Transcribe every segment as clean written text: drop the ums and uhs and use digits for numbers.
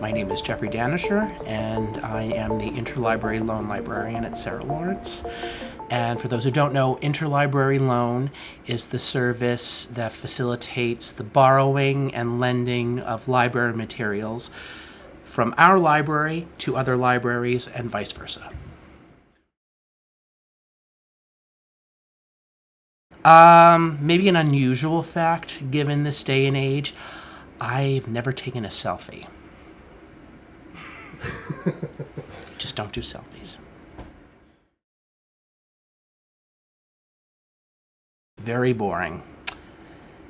My name is Geoffrey Danisher, and I am the Interlibrary Loan Librarian at Sarah Lawrence. And for those who don't know, Interlibrary Loan is the service that facilitates the borrowing and lending of library materials from our library to other libraries and vice versa. Maybe an unusual fact given this day and age, I've never taken a selfie. Just don't do selfies. Very boring.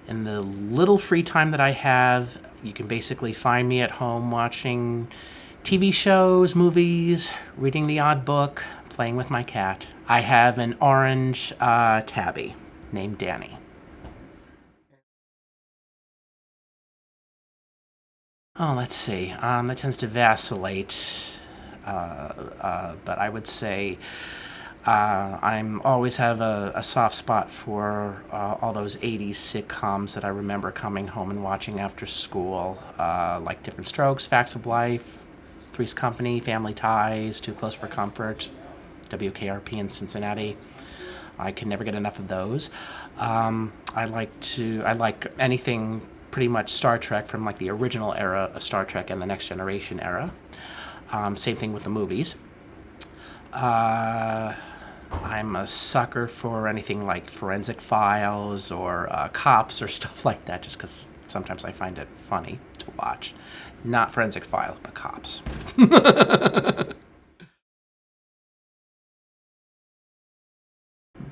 In the little free time that I have, you can basically find me at home watching TV shows, movies, reading the odd book, playing with my cat. I have an orange tabby named Danny. Oh, let's see. That tends to vacillate, but I would say I'm always have a soft spot for all those 80s sitcoms that I remember coming home and watching after school, like Different Strokes, Facts of Life, Three's Company, Family Ties, Too Close for Comfort, WKRP in Cincinnati. I can never get enough of those. I like anything pretty much Star Trek from like the original era of Star Trek and the Next Generation era. Same thing with the movies. I'm a sucker for anything like Forensic Files or Cops or stuff like that, just because sometimes I find it funny to watch. Not Forensic Files, but Cops.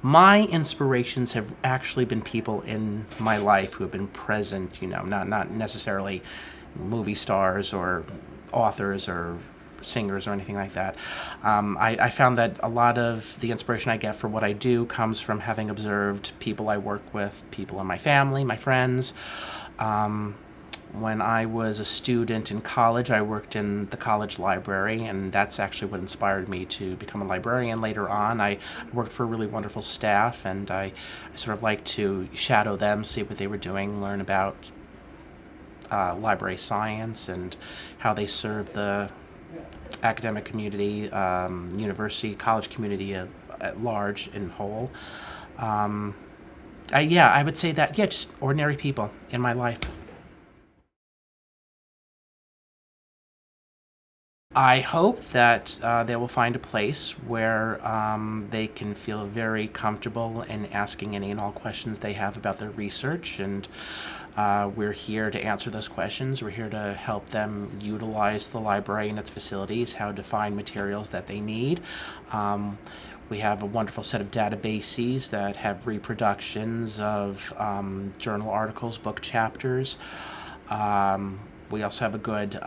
My inspirations have actually been people in my life who have been present, not necessarily movie stars or authors or singers or anything like that. I found that a lot of the inspiration I get for what I do comes from having observed people I work with, people in my family, my friends. When I was a student in college, I worked in the college library, and that's actually what inspired me to become a librarian later on. I worked for a really wonderful staff, and I sort of like to shadow them, see what they were doing, learn about library science and how they serve the academic community, university, college community at large and whole. I would say that, just ordinary people in my life. I hope that they will find a place where they can feel very comfortable in asking any and all questions they have about their research, and we're here to answer those questions. We're here to help them utilize the library and its facilities, how to find materials that they need. We have a wonderful set of databases that have reproductions of journal articles, book chapters. We also have a good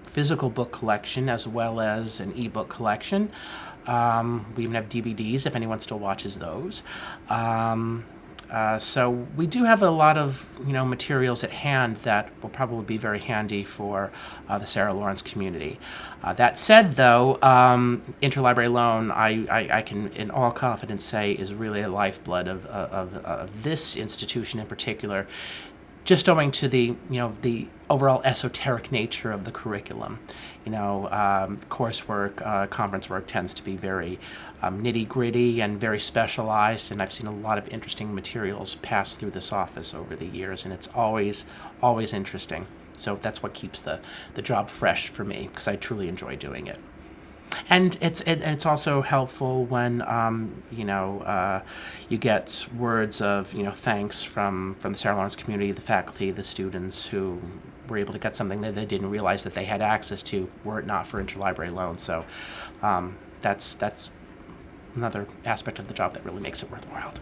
physical book collection as well as an ebook collection. We even have DVDs if anyone still watches those. So we do have a lot of materials at hand that will probably be very handy for the Sarah Lawrence community. That said, though, Interlibrary Loan, I can in all confidence say is really a lifeblood of this institution in particular, just owing to the overall esoteric nature of the curriculum. Coursework, conference work tends to be very nitty-gritty and very specialized, and I've seen a lot of interesting materials pass through this office over the years, and it's always interesting. So that's what keeps the job fresh for me, because I truly enjoy doing it. And it's also helpful when you get words of thanks from the Sarah Lawrence community, the faculty, the students who were able to get something that they didn't realize that they had access to were it not for Interlibrary Loan. So that's another aspect of the job that really makes it worthwhile.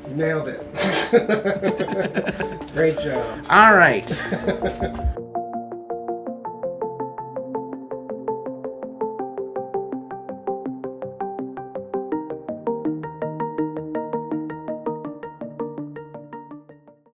Nailed it. Great job. All right.